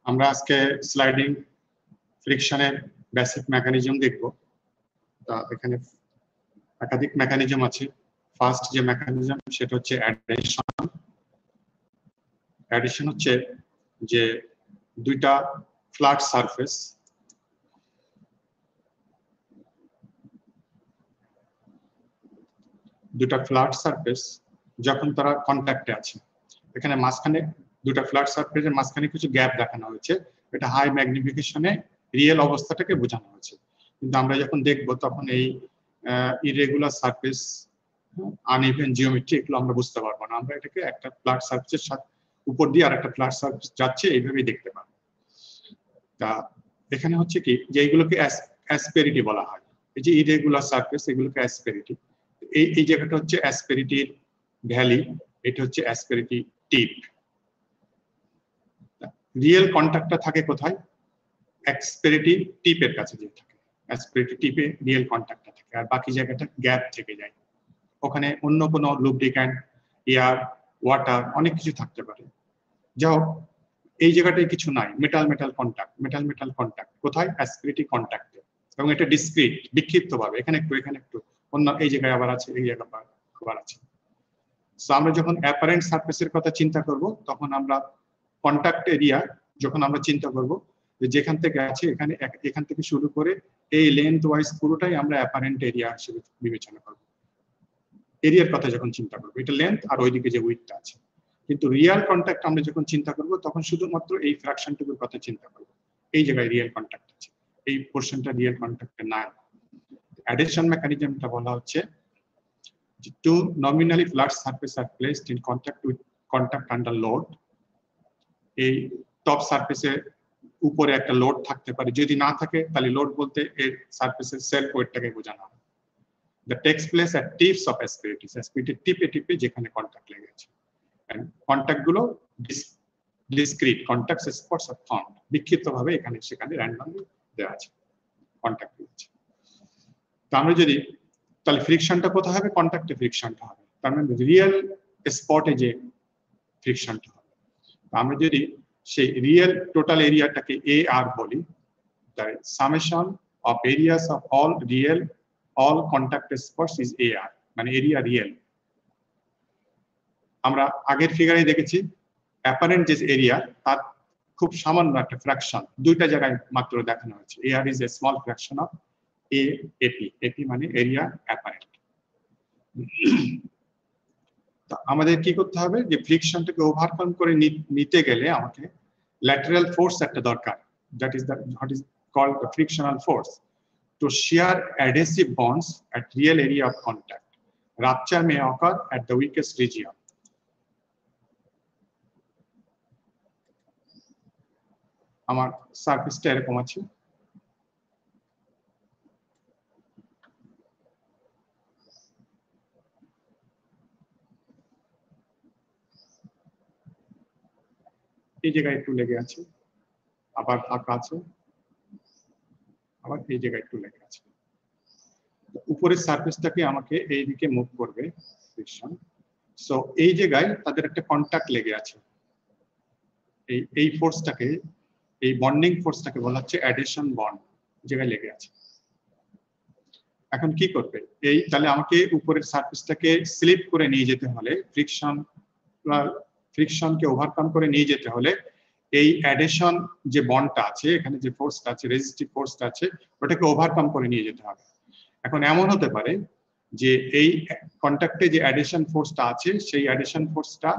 আমরা আজকে sliding ফ্রিকশনের basic mechanism দেখব। তা এখানে একাধিক মেকানিজম আছে। ফার্স্ট যে মেকানিজম সেটা হচ্ছে অ্যাডিশন। অ্যাডিশন হচ্ছে যে দুইটা ফ্ল্যাট সারফেস যখন তারা কন্ট্যাক্টে আছে, এখানে মাঝখানে দুটো ফ্ল্যাট সারফেসের মাঝখানে কিছু গ্যাপ দেখানো হয়েছে। এটা হাই ম্যাগনিফিকেশনে রিয়েল অবস্থাটাকে বোঝানো হয়েছে, কিন্তু আমরা যখন দেখব তখন এই ইরেগুলার সারফেস, আনইভেন জিওমেট্রি, এগুলো আমরা বুঝতে পারবো না। আমরা এটাকে একটা ফ্ল্যাট সারফেসের সাথে উপর দিয়ে আরেকটা ফ্ল্যাট সারফেস যাচ্ছে এইভাবেই দেখতে পাবো। তা এখানে হচ্ছে কি যে এইগুলোকে অ্যাসপেরিটি বলা হয়। এই যে ইরেগুলার সারফেস এগুলোকে অ্যাসপেরিটি। এই জায়গাটা হচ্ছে অ্যাসপেরিটির ভ্যালি, এটা হচ্ছে অ্যাসপেরিটি টিপ। রিয়েল কন্ট্যাক্টটা থাকে কোথায়? অ্যাসপেরিটি টিপের কাছে যে থাকে, অ্যাসপেরিটি টিপে রিয়েল কন্ট্যাক্টটা থাকে, আর বাকি জায়গাটা গ্যাপ থেকে যায়। ওখানে অন্য কোনো লুব্রিক্যান্ট, এয়ার, ওয়াটার অনেক কিছু থাকতে পারে। যাও এই জায়গাটায় কিছু নাই, মেটাল কন্ট্যাক্ট কোথায়? অ্যাসপেরিটি কন্ট্যাক্টে, এবং এটা ডিসক্রিট, বিক্ষিপ্ত ভাবে, এখানে একটু অন্য এই জায়গায় আবার আছে, এই জায়গায় আবার আছে। সো আমরা যখন অ্যাপারেন্ট সারফেসের কথা চিন্তা করব তখন আমরা কন্ট্যাক্ট এরিয়া যখন আমরা চিন্তা করব যে যেখান থেকে আছে এখান থেকে শুরু করে এই লেন্থ ওয়াইজ পুরোটাই আমরা অ্যাপারেন্ট এরিয়া হিসেবে বিবেচনা করব। এরিয়ার কথা যখন চিন্তা করব, এটা লেন্থ আর ওইদিকে যে উইডথটা আছে। কিন্তু রিয়েল কন্ট্যাক্ট আমরা যখন চিন্তা করব তখন শুধুমাত্র এই ফ্র্যাকশনটুকুর কথা চিন্তা করব। এই জায়গায় রিয়েল কন্ট্যাক্ট আছে, এই পোরশনটা রিয়েল কন্ট্যাক্টে নাই। অ্যাডিশন মেকানিজমটা বলা হচ্ছে two nominally flat surfaces are placed in contact under load. এই টপ সারফেসে উপরে একটা লোড থাকতে পারে, যদি না থাকে তাহলে লোড বলতে এর সারফেসের সেলফ ওয়েটটাকে বোঝানো হয়। That takes place at tips of asperities, asperities টিপে যেখানে কন্টাক্ট লেগেছে। and কন্টাক্ট গুলো discrete contact spots are found, বিক্ষিপ্ত ভাবে এখানে সেখানে র্যান্ডমলি দেওয়া আছে কন্টাক্ট দিয়েছে। তো আমরা যদি তাহলে ফ্রিকশনটা কোথায় হবে? কন্ট্যাক্টে ফ্রিকশনটা হবে, তার মানে রিয়েল স্পটে যে ফ্রিকশনটা হবে। আমরা যদি সেই রিয়েল টোটাল এরিয়াটাকে এ আর বলি, তাই summation of areas of all contact spots is A R, মানে এরিয়া রিয়েল। আমরা আগের ফিগারে দেখেছি অ্যাপারেন্ট যে এরিয়া তার খুব সামান্য একটা ফ্র্যাকশন দুইটা জায়গায় মাত্র দেখানো হয়েছে। A R is a small fraction of AP মানে এরিয়া অ্যাপারেন্ট। আমাদের কি করতে হবে? যে ফ্রিকশনটাকে ওভারকাম করে নিতে গেলে আমাকে ল্যাটারাল ফোর্স একটা দরকার, that is what is called the frictional force to shear adhesive bonds at real area of contact. Rupture may occur at the weakest region. আমার সারফেসটা এরকম আছে, এই জায়গায় একটু লেগে আছে, আবার ফাঁকা আছে, আবার এই জায়গায় একটু লেগে আছে। উপরের সারফেসটাকে আমাকে এইদিকে মুভ করবে ফ্রিকশন। সো এই জায়গায় তাদের একটা কন্টাক্ট লেগে আছে। এই ফোর্সটাকে, এই বন্ডিং ফোর্সটাকে বলা হচ্ছে অ্যাডিশন বন্ড, জায়গায় লেগে আছে। এখন কি করবে? এই তাহলে আমাকে উপরের সারফেসটাকে স্লিপ করে নিয়ে যেতে হলে, ফ্রিকশনকে ওভারকাম করে নিয়ে যেতে হলে এই অ্যাডিশন যে বন্ডটা আছে, এখানে যে ফোর্সটা আছে, রেজিস্টিভ ফোর্সটা আছে, ওটাকে ওভারকাম করে নিয়ে যেতে হবে। এখন এমন হতে পারে যে এই কন্ট্যাক্টে যে অ্যাডিশন ফোর্সটা আছে সেই অ্যাডিশন ফোর্সটা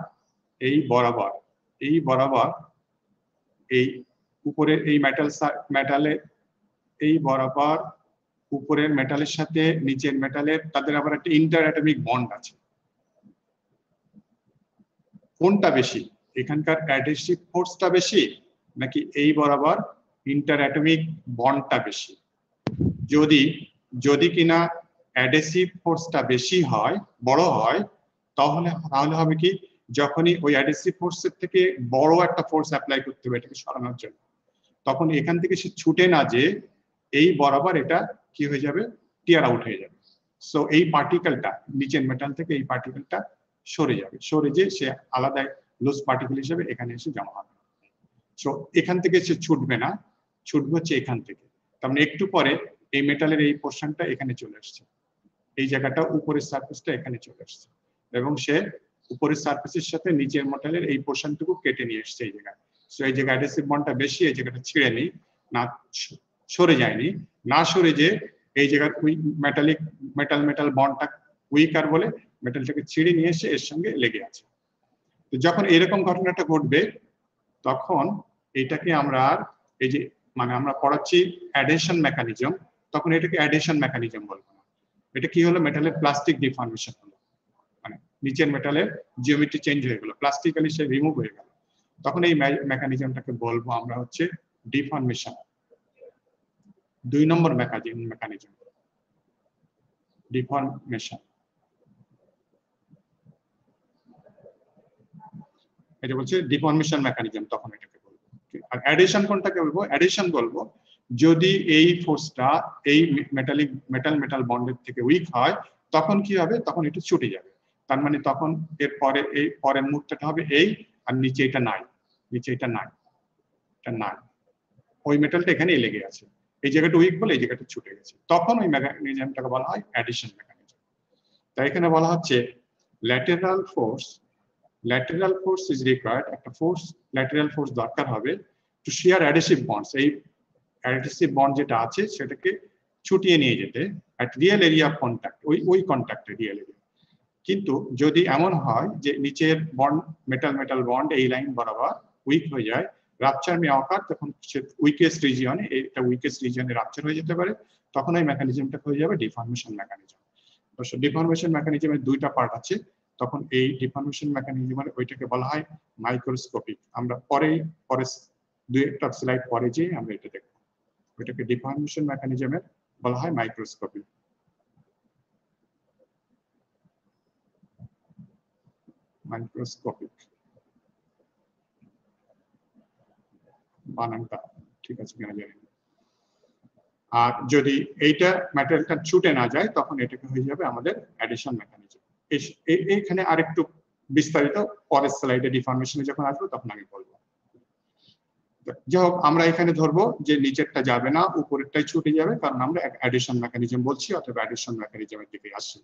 এই বরাবর এই উপরের এই মেটালে এই বরাবর উপরের মেটালের সাথে নিচের মেটালের তাদের আবার একটা ইন্টার অ্যাটমিক বন্ড আছে। কোনটা বেশি? এখানকার অ্যাডহেসিভ ফোর্সটা বেশি নাকি এই বরাবর ইন্টার অ্যাটমিক বন্ডটা বেশি? যদি কিনা অ্যাডহেসিভ ফোর্সটা বেশি হয়, বড় হয়, তাহলে হবে কি, যখনই ওই অ্যাডহেসিভ ফোর্সের থেকে বড় একটা ফোর্স অ্যাপ্লাই করতে হবে এটাকে সরানোর জন্য, তখন এখান থেকে সে ছুটে না যে এই বরাবর এটা কি হয়ে যাবে? টিয়ার আউট হয়ে যাবে। সো এই পার্টিকেলটা নিচের মেটাল থেকে এই পার্টিকেলটা সরে যাবে, সরে যে সে আলাদা লুজ পার্টিকেল হিসেবে এখানে এসে জমা হবে। সো এখান থেকে সে ছুটবে না, ছুটবে হচ্ছে এখান থেকে। তার মানে একটু পরে এই মেটালের এই পোর্শনটা এখানে চলে আসছে, এই জায়গাটা উপরের সারফেসটা এখানে চলে আসছে, এবং সে উপরের সারফেসের সাথে নিচের মেটালের এই পোর্শনটুকু কেটে নিয়ে এসছে এই জায়গায়। সো এই জায়গায় অ্যাডহেসিভ বন্ডটা বেশি, এই জায়গাটা ছিঁড়ে নেই, না সরে যায়নি, না সরে যে এই জায়গার মেটাল বন্ডটা উইকার বলে মেটালটাকে ছিঁড়ে নিয়ে এসে এর সঙ্গে লেগে আছে। তো যখন এরকম ঘটনাটা ঘটবে তখন এটাকে আমরা এই যে মানে আমরা পড়াচ্ছি অ্যাডেশন মেকানিজম, তখন এটাকে অ্যাডেশন মেকানিজম বলবো না, এটা কি হলো মেটালের প্লাস্টিক ডিফর্মেশন হলো, মানে নিচের মেটালের জিওমেট্রি চেঞ্জ হয়ে গেল, প্লাস্টিক্যালি সে রিমুভ হয়ে গেল, তখন এই মেকানিজমটাকে বলবো আমরা হচ্ছে ডিফর্মেশন। 2 নম্বর মেকানিজম ডিফর্মেশন। এটা বলছে ডিফর্মেশন মেকানিজম, তখন এটাকে বলবো। আর অ্যাডিশন কোনটাকে বলবো? অ্যাডিশন বলবো যদি এই ফোর্সটা এই মেটাল বন্ডের থেকে উইক হয়, তখন কি হবে? তখন এটা ছুটে যাবে। তার মানে তখন এর পরে এই পরের মুহূর্তটা হবে এই, আর নিচে এটা নাই, নিচে এটা নাই, এটা নাই, ওই মেটালটা এখানেই লেগে আছে, এই জায়গাটা উইক বলে এই জায়গাটা ছুটে গেছে, তখন ওই মেকানিজমটাকে বলা হয় অ্যাডিশন মেকানিজম। তাই এখানে বলা হচ্ছে ল্যাটেরাল ফোর্স ইজ রিকোয়ার্ড, একটা ফোর্স ল্যাটেরাল ফোর্স দরকার হবে টু শেয়ার অ্যাডহেসিভ বন্ডস, এই অ্যাডহেসিভ বন্ড যেটা আছে সেটাকে ছুটিয়ে নিয়ে যেতে at real area of contact, ওই কন্ট্যাক্টে রিয়েল এরিয়া। কিন্তু যদি এমন হয় যে নিচের বন্ড মেটাল বন্ড এই লাইন বরাবর উইক হয়ে যায়, রাপচার মে অকার, তখন উইকেস্ট রিজিয়নে, এটা উইকেস্ট রিজিয়নে রাপচার হয়ে যেতে পারে, তখন এই মেকানিজমটা হয়ে যাবে ডিফর্মেশন মেকানিজম। ডিফর্মেশন মেকানিজমের 2টা পার্ট আছে, তখন এই ডিফর্মেশন মেকানিজমের ওইটাকে বলা হয় মাইক্রোস্কোপিক। আমরা পরে 2-1টা স্লাইড পরে যে আমরা এটা দেখব, ওইটাকে ডিফর্মেশন মেকানিজমের বলা হয় মাইক্রোস্কোপিক। মাইক্রোস্কোপিক বানানটা ঠিক আছে কিনা জানি না। আর যদি এইটা ম্যাটেরিয়ালটা ছুটে না যায়, তখন এটাকে হয়ে যাবে আমাদের অ্যাডিশন মেকানিজম। এইখানে আরেকটু বিস্তারিত পরের স্লাইডে ডিফর্মেশনে যখন আসবো তখন আমি বলবো। যাই হোক, আমরা এখানে ধরবো যে নিচেরটা যাবে না, উপরেরটাই ছুটে যাবে, কারণ আমরা অ্যাডিশন মেকানিজম বলছি, অথবা অ্যাডিশন মেকানিজমের দিকে আসছি।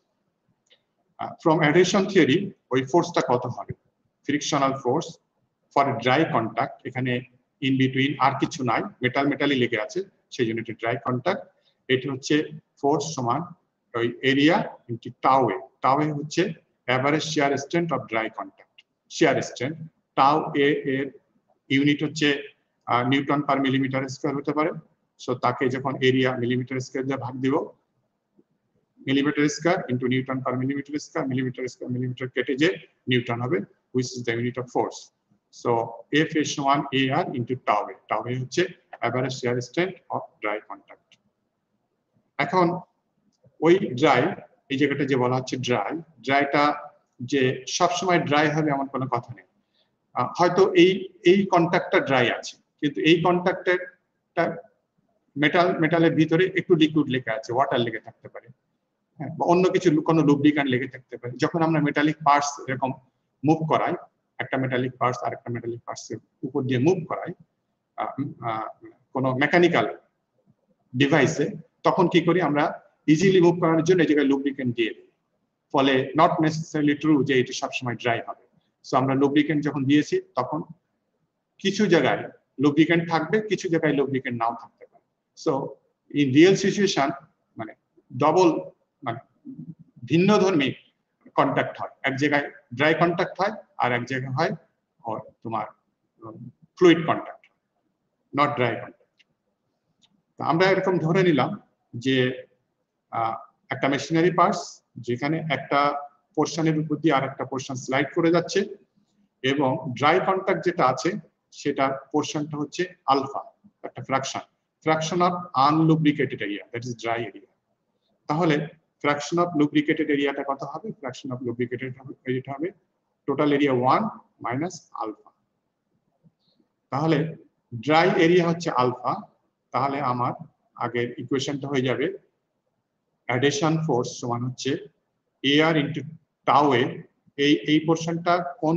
ফ্রম অ্যাডিশন থিওরি ওই ফোর্সটা কত হবে? Frictional force for dry contact, এখানে ইন বিটুইন আর কিছু নাই, মেটালই লেগে আছে, সেই জন্য এটা ড্রাই কন্টাক্ট। এটা হচ্ছে ফোর্স সমান ওই area into tau A. Tau A হচ্ছে average shear strength of dry contact, shear strength. Tau A এর ইউনিট হচ্ছে নিউটন পার মিলিমিটার স্কয়ার হতে পারে। সো তাকে যখন এরিয়া মিলিমিটার স্কয়ার দিয়ে ভাগ দিব, মিলিমিটার স্কয়ার ইনটু নিউটন পার মিলিমিটার স্কয়ার, মিলিমিটার কেটে যে নিউটন হবে, which is the unit of force. So F is সমান AR into tau A. Tau A হচ্ছে average shear strength of dry contact. এখন ওই ড্রাই, এই জায়গাটা যে বলা হচ্ছে ড্রাইটা যে সবসময় ড্রাই হবে এমন কোনো কথা নেই। হয়তো এই কন্ট্যাক্টটা ড্রাই আছে, কিন্তু এই কন্ট্যাক্টটা মেটালের ভিতরে একটু লিকুইড লেগে আছে, ওয়াটার লেগে থাকতে পারে, বা অন্য কিছু কোনো লুব্রিক্যান্ট লেগে থাকতে পারে। যখন আমরা মেটালিক পার্টস এরকম মুভ করাই, একটা মেটালিক পার্টস আরেকটা মেটালিক পার্টসের উপর দিয়ে মুভ করাই কোনো মেকানিক্যাল ডিভাইসে, তখন কি করি আমরা ইজিলি মুভ করানোর জন্য এই জায়গায় লুব্রিক্যান্ট দিয়ে দিই। ফলে নট নেসেসারিলি ট্রু যে এটা সবসময় ড্রাই হবে। সো আমরা লুব্রিক্যান্ট যখন দিয়েছি তখন কিছু জায়গায় লুব্রিক্যান্ট থাকবে, কিছু জায়গায় লুব্রিক্যান্ট নাও থাকতে পারে। সো ইন রিয়েল সিচুয়েশন মানে ডবল মানে ভিন্নধর্মী কন্ট্যাক্ট হয়, এক জায়গায় ড্রাই কন্ট্যাক্ট হয় আর এক জায়গায় হয় তোমার fluid contact, not dry contact. আমরা এরকম ধরে নিলাম যে একটা মেশিনারি পার্টস যেখানে একটা পোর্শনের উপর দিয়ে আর একটা পোর্শন স্লাইড করে যাচ্ছে, এবং ড্রাই কন্ট্যাক্ট যেটা আছে সেটা পোর্শনটা হচ্ছে আলফা, একটা fraction of unlubricated area, that is dry area. তাহলে ফ্র্যাকশন অফ লুব্রিকেটেড এরিয়াটা কত হবে? ফ্র্যাকশন অফ লুব্রিকেটেড এরিয়াটা হবে টোটাল এরিয়া 1 মাইনাস আলফা। তাহলে ড্রাই এরিয়া হচ্ছে আলফা, তাহলে আমার আগের ইকুয়েশনটা হয়ে যাবে অ্যাডিশন ফোর্স সমান হচ্ছে AR ইনটু টাউ এ। এই পোর্শনটা কোন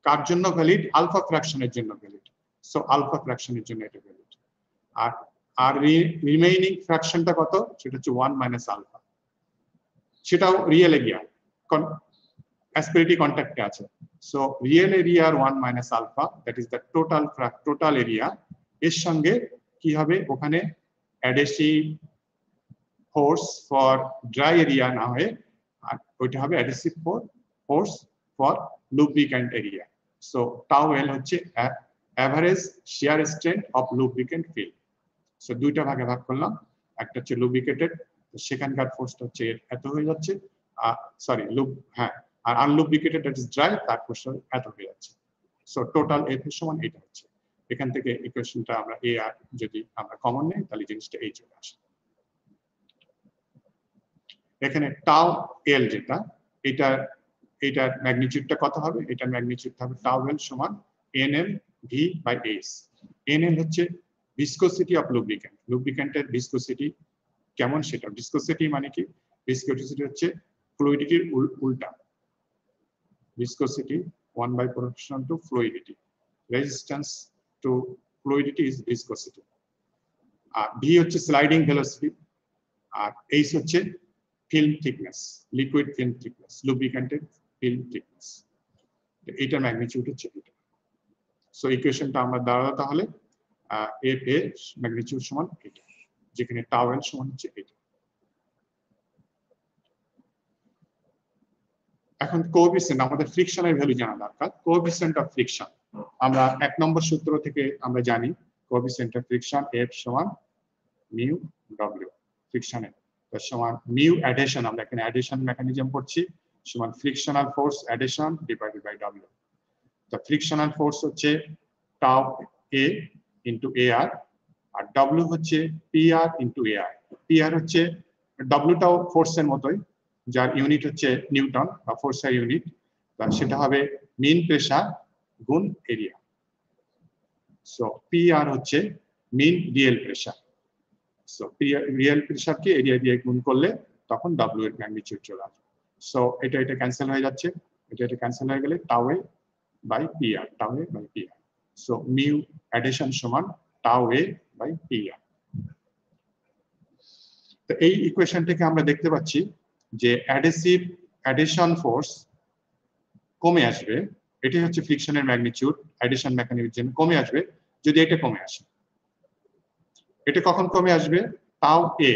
কার জন্য ভ্যালিড? আলফা ফ্র্যাকশনের জন্য ভ্যালিড। সো আলফা ফ্র্যাকশনের জন্য এটা ভ্যালিড। আর আর রিমেইনিং ফ্র্যাকশনটা কত, সেটা হচ্ছে 1 মাইনাস আলফা, সেটাও রিয়েল এরিয়া অ্যাসপিরিটি কন্ট্যাক্টে আছে। সো রিয়েল এরিয়ার 1 minus alpha, that is the total area, এর সঙ্গে কি হবে, ওখানে adhesive force for dry area না হয়ে আর ওইটা হবে adhesive force for lubricant area. So tau L হচ্ছে average shear strength of lubricant field. So দুইটা ভাগে ভাগ করলাম, একটা হচ্ছে লুব্রিকেটেড, সেখানকার ফোর্সটা হচ্ছে এত হয়ে যাচ্ছে, সরি আর আনলুব্রিকেটেড দ্যাট ইজ ড্রাই, তার ফোর্সটা এত হয়ে যাচ্ছে। সো টোটাল এফ এর সমান এটা হচ্ছে। এখান থেকে ইকুয়েশনটা আমরা এ আর যদি আমরা কমন নেই তাহলে জিনিসটা এই চলে আসে। এখানে টাউ এল যেটা, এটার ম্যাগনিটিউডটা কত হবে, এটার ম্যাগনিটিউড হবে টাউ এল সমান NM V by S. NM হচ্ছে ভিসকোসিটি অফ লুব্রিক্যান্ট, লুব্রিক্যান্টের ভিসকোসিটি কেমন সেটা, ভিসকোসিটি মানে কি, ভিসকোসিটি হচ্ছে ফ্লুইডিটির উল্টা, viscosity 1 by proportional to fluidity, resistance to fluidity is viscosity, আর v হচ্ছে স্লাইডিং ভেলোসিটি, আর h হচ্ছে film thickness, liquid film thickness, lubricated film thickness, এইটার ম্যাগনিটিউড হচ্ছে এটা। সো ইকুয়েশনটা আমরা দাঁড়ালো তাহলে এফ এ ম্যাগনিটিউড সমান এটা, যেখানে টাউ এল সমান হচ্ছে এটা। এখন কোএফিসিয়েন্ট, আমাদের ফ্রিকশনের ভ্যালু জানা দরকার। কোএফিসিয়েন্ট অফ ফ্রিকশন আমরা 1 নম্বর সূত্র থেকে আমরা জানি, কোএফিসিয়েন্ট অফ ফ্রিকশন এফ সমান মিউ ডব্লিউ, ফ্রিকশনের সমান মিউ অ্যাডিশন, আমরা এখানে অ্যাডিশন মেকানিজম পড়ছি, সমান frictional force adhesion divided by W. তো ফ্রিকশনাল ফোর্স হচ্ছে tau A into A R, আর ডব্লিউ হচ্ছে P R into A R. P R হচ্ছে ডব্লিউটাও ফোর্সের মতোই, যার ইউনিট হচ্ছে নিউটন বা ফোর্সের ইউনিট, সেটা হবে মিন প্রেসার গুণ এরিয়া। সো পি আর হচ্ছে mean real pressure. So real প্রেসারকে এরিয়া দিয়ে গুণ করলে তখন ডব্লিউ এর ম্যাগনিটিউড চলে আসবে। সো এটা ক্যান্সেল হয়ে যাচ্ছে, এটা ক্যান্সেল হয়ে গেলে tau A by P R, tau A by P R. So mu adhesion সমান tau A by P R. তো এই ইকুয়েশন থেকে আমরা দেখতে পাচ্ছি যে অ্যাডিশন ফোর্স কমে আসবে, এটাই হচ্ছে ফ্রিকশনের ম্যাগনিটিউড, অ্যাডিশন মেকানিজম কমে আসবে যদি এটা কমে আসে। এটা কখন কমে আসবে, টাউ এ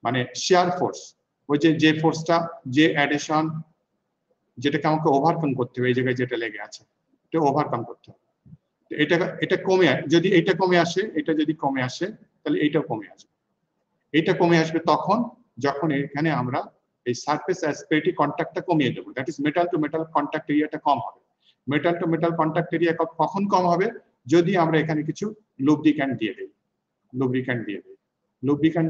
মানে শিয়ার ফোর্স, ওই যে ফোর্সটা, যে অ্যাডিশন যেটাকে আমাকে ওভারকাম করতে হবে, এই জায়গায় যেটা লেগে আছে এটা ওভারকাম করতে হবে। এটা কমে, যদি এটা কমে আসে, এটা যদি কমে আসে তাহলে এইটাও কমে আসবে। এটা কমে আসবে তখন যখন এখানে আমরা এই সারফেস অ্যাসপিরিটি কন্ট্যাক্টটা কমিয়ে দেবো, that is metal to metal contact এরিয়াটা কম হবে। Metal to metal contact area কখন কম হবে, যদি আমরা এখানে কিছু লুব্রিক্যান্ট দিয়ে দিই, লুব্রিক্যান্ট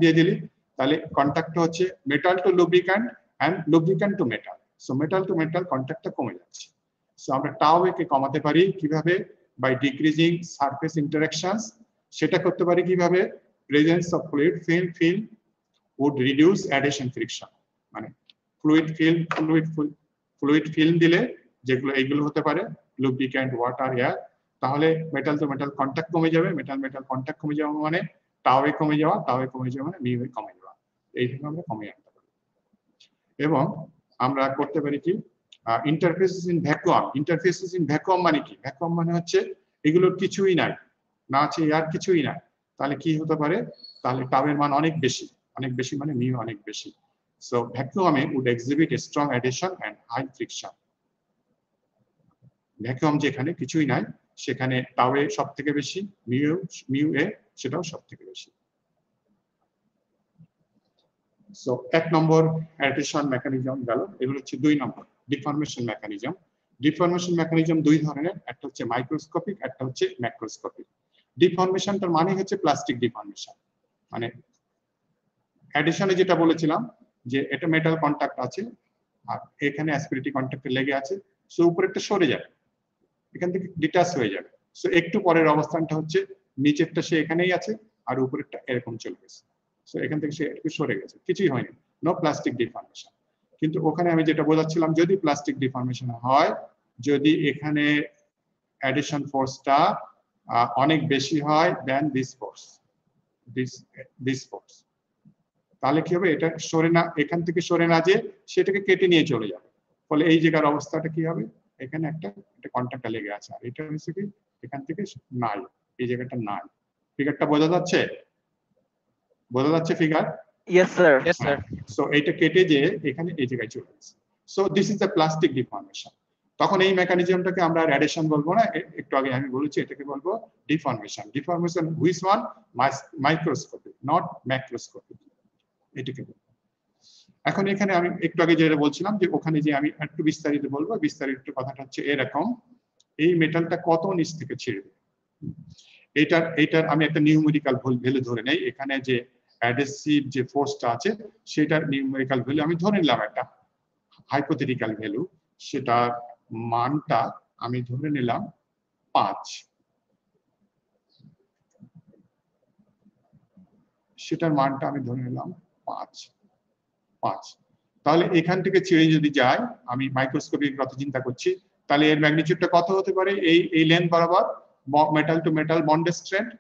দিয়ে দিলে তাহলে কন্ট্যাক্টটা হচ্ছে metal to lubricant and lubricant to metal. So metal to metal কন্ট্যাক্টটা কমে যাচ্ছে। সো আমরা টাউ এ কে কমাতে পারি কিভাবে, বাই ডিক্রিজিং সারফেস ইন্টারঅ্যাকশনস। সেটা করতে পারি কিভাবে, presence of fluid film would reduce adhesion friction, মানে ফ্লুইড ফিল্ম দিলে যেগুলো এইগুলো হতে পারে লুব্রিক্যান্ট, ওয়াটার, এয়ার, তাহলে মেটাল টু মেটাল কন্ট্যাক্ট কমে যাবে, মেটাল কন্ট্যাক্ট কমে যাওয়া মানে টাউ এ কমে যাওয়া মানে মিউ এ কমে যাওয়া, এইভাবে আমরা কমিয়ে আনতে পারি। এবং আমরা করতে পারি কি, ইন্টারফেসেস ইন ভ্যাকুয়াম মানে কি, ভ্যাকুয়াম মানে হচ্ছে এগুলোর কিছুই নাই, না আছে এয়ার, কিছুই নাই, তাহলে কি হতে পারে, তাহলে টাউ এর মান অনেক বেশি মানে মিউ অনেক বেশি। সো ভ্যাকুয়ামে would exhibit a strong adhesion and high friction. Vacuum যেখানে কিছুই নাই সেখানে টাউ এ সব থেকে বেশি, মিউ এ সেটাও সব থেকে বেশি। সো 1 নম্বর অ্যাডিশন মেকানিজম গেল। এগুলো হচ্ছে 2 নম্বর ডিফর্মেশন মেকানিজম। ডিফর্মেশন মেকানিজম দুই ধরনের, একটা হচ্ছে মাইক্রোস্কোপিক, একটা হচ্ছে ম্যাক্রোস্কোপিক। ডিফর্মেশনটার মানে হচ্ছে প্লাস্টিক ডিফর্মেশন, মানে অ্যাডিশনে যেটা বলেছিলাম যে এটা মেটাল কন্ট্যাক্ট আছে আর এখানে অ্যাসপিরিটি কন্ট্যাক্টে লেগে আছে, সো উপরেরটা সরে যাবে, এখান থেকে ডিটাচ হয়ে যাবে। সো একটু পরের অবস্থানটা হচ্ছে নিচেরটা সে এখানেই আছে আর উপরেরটা এরকম চলে গেছে, সো এখান থেকে সে একটু সরে গেছে, কিছুই হয়নি, নো প্লাস্টিক ডিফর্মেশন। কিন্তু ওখানে আমি যেটা বোঝাচ্ছিলাম, যদি প্লাস্টিক ডিফর্মেশন হয়, যদি এখানে অ্যাডিশন ফোর্সটা অনেক বেশি হয় দেন দিস ফোর্স, দিস ফোর্স, তাহলে কি হবে, এটা সরে না, এখান থেকে সরে না যে সেটাকে কেটে নিয়ে চলে যাবে, ফলে এই জায়গার অবস্থাটা কি হবে, এখানে একটা কন্ট্যাক্টটা লেগে আছে, আর এটা হচ্ছে কি এখান থেকে নাই, এই জায়গাটা নাই। ফিগারটা বোঝা যাচ্ছে, বোঝা যাচ্ছে figure? Yes, sir. Yes, sir. So এইটা কেটে যে এখানে এই জায়গায় চলে গেছে। So this is the plastic deformation. তখন এই মেকানিজমটাকে আমরা রেডিয়েশন বলবো না, একটু আগে আমি বলেছি এটাকে বলবো deformation. Deformation which one, microscopic not macroscopic, এটাকে বলবো। এখন এখানে আমি একটু আগে যেটা বলছিলাম যে ওখানে যে আমি একটু বিস্তারিত বলবো, বিস্তারিত কথাটা হচ্ছে এরকম, এই মেটালটা কত নিচ থেকে ছিঁড়বে, এইটার আমি একটা নিউমেরিক্যাল ভ্যালু ধরে নেই, এখানে যে অ্যাডহেসিভ যে ফোর্সটা আছে সেটার নিউমেরিক্যাল ভ্যালু আমি ধরে নিলাম একটা হাইপোথেটিক্যাল ভ্যালু, সেটার মানটা আমি ধরে নিলাম 5, সেটার মানটা আমি ধরে নিলাম 5। তাহলে এখান থেকে ছিঁড়ে যদি যায়, আমি মাইক্রোস্কোপিক কথা চিন্তা করছি, তাহলে এর ম্যাগনিটিউডটা কত হতে পারে, এই লেন্থ বরাবর metal to metal bond strength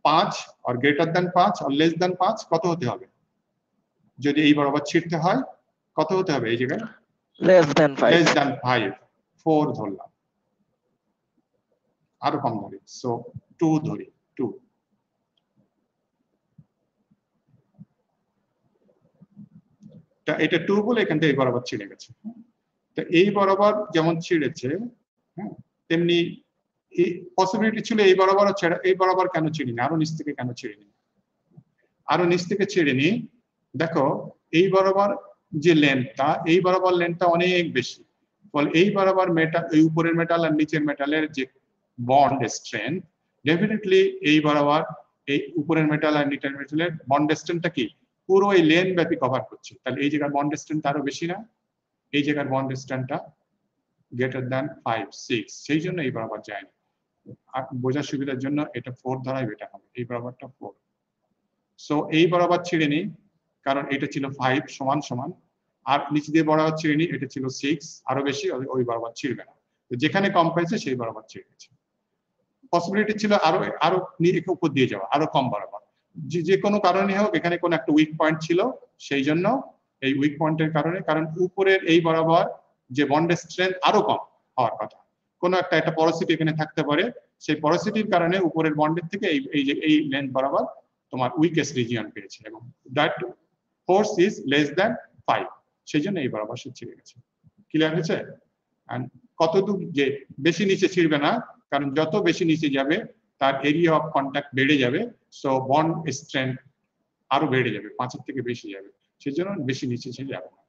5 or greater than 5 or less than 5 কত হতে হবে, যদি এই বরাবর ছিঁড়তে হয় কত হতে হবে এই জায়গায়, Less than 5. less than 5, 4 ধরলাম, আরো কম ধরি, সো 2 ধরি, 2। এটা 2 বলে এখান থেকে এই বরাবর ছিঁড়ে গেছে। তো এই বরাবর যেমন ছিঁড়েছে, হ্যাঁ, তেমনি এই পসিবিলিটি ছিল এই বরাবর ছেড়ে, এই বরাবর কেন ছিঁড়িনি, আরো নিচ থেকে কেন ছিঁড়িনি, আরো নিচ থেকে ছিঁড়িনি, দেখো এই বরাবর যে লেন্থটা, এই বরাবর লেন্থটা অনেক বেশি, ফলে এই বরাবর মেটাল, এই উপরের মেটাল আর নিচের মেটালের যে বন্ড স্ট্রেংথ, ডেফিনেটলি এই বরাবর এই উপরের মেটাল আর নিচের মেটালের বন্ড স্ট্রেংথটা কি পুরো এই লেন্থ ব্যাপী কভার করছে, তাহলে এই জায়গার বন্ড স্ট্রেংথ আরো বেশি না, এই জায়গার বন্ড স্ট্রেংথটা গ্রেটার দ্যান 5, 6, সেই জন্য এই বরাবর যায়নি। আর বোঝার সুবিধার জন্য এটা 4 ধরাই বেটার হবে, এই বরাবরটা 4। সো এই বরাবর ছিঁড়ে নি, কারণ এটা ছিল 5 সমান সমান, আর নিচে দিয়ে বরাবর ছিঁড়ে নি, এটা ছিল 6, আরো বেশি, ওই বরাবর ছিঁড়বে না, তো যেখানে কম পাইছে সেই বরাবর ছিঁড়ে গেছে। পসিবিলিটি ছিল আরো আরো উপর দিয়ে যাওয়া, আরো কম বরাবর, যে কোনো কারণে হোক এখানে কোনো একটা উইক পয়েন্ট ছিল, সেই জন্য এই উইক পয়েন্টের কারণে, কারণ উপরের এই বরাবর যে বন্ড স্ট্রেংথ আরো কম হওয়ার কথা, কোনো একটা পরোসিটি এখানে থাকতে পারে, সেই পরোসিটির কারণে উপরের বন্ডের থেকে এই লেন্থ বরাবর তোমার উইকেস্ট রিজিয়ন পেয়েছে, এবং that force is less than 5, সেই জন্য এই বরাবর সে ছিঁড়ে গেছে। ক্লিয়ার হয়েছে? এন্ড কতদূর যে বেশি নিচে ছিঁড়বে না, কারণ যত বেশি নিচে যাবে তার এরিয়া অফ কন্ট্যাক্ট বেড়ে যাবে, সো বন্ড স্ট্রেংথ আরো বেড়ে যাবে, 5 থেকে বেশি যাবে, সেই জন্য বেশি নিচে ছিঁড়ে যাবে না।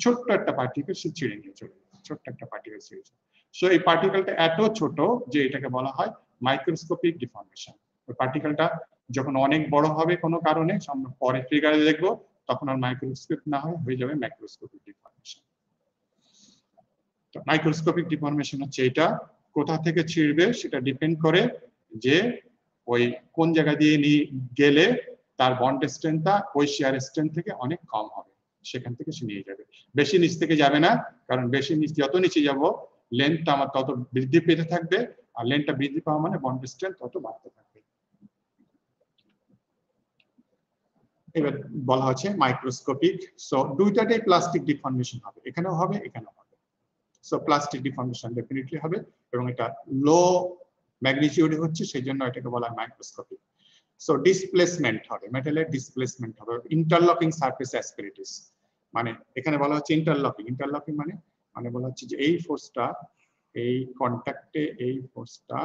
ছোট্ট একটা পার্টিকেল সে ছিঁড়ে নিয়ে চলে যাবে, ছোট্ট একটা পার্টিকেল ছিঁড়েছে, সো এই পার্টিকেলটা এত ছোট যে এটাকে বলা হয় মাইক্রোস্কোপিক ডিফর্মেশন। ওই পার্টিকেলটা যখন অনেক বড় হবে কোনো কারণে, আমরা পরে ফিগারে দেখবো, তখন আর মাইক্রোস্কোপ না হয়ে যাবে ম্যাক্রোস্কোপিক ডিফর্মেশন। তো মাইক্রোস্কোপিক ডিফর্মেশন হচ্ছে এটা, কোথা থেকে ছিঁড়বে সেটা ডিপেন্ড করে যে ওই কোন জায়গা দিয়ে গেলে তার বন্ড স্ট্রেংথটা ওই শিয়ার স্ট্রেংথ থেকে অনেক কম হবে, সেখান থেকে সে নিয়ে যাবে। বেশি নিচ থেকে যাবে না, কারণ বেশি নিচ, যত নিচে যাব লেন্থটা আমার তত বৃদ্ধি পেতে থাকবে, আর লেন্থটা বৃদ্ধি পাওয়া মানে বন্ড স্ট্রেংথ তত বাড়তে থাকবে। এবার বলা হচ্ছে মাইক্রোস্কোপিক, সো দুইটাতেই প্লাস্টিক ডিফর্মেশন হবে, এখানেও হবে এখানেও হবে। সো প্লাস্টিক ডিফর্মেশন ডেফিনেটলি হবে, এবং এটা লো ম্যাগনিটিউডে হচ্ছে, সেই জন্য এটাকে বলা হয় মাইক্রোস্কোপিক। সো ডিসপ্লেসমেন্ট হবে, মেটালের ডিসপ্লেসমেন্ট হবে, ইন্টারলকিং সারফেস অ্যাসপিরিটিস, মানে এখানে বলা হচ্ছে ইন্টারলকিং, ইন্টারলকিং মানে বলা হচ্ছে যে এই ফোর্সটা, এই কন্ট্যাক্টে এই ফোর্সটা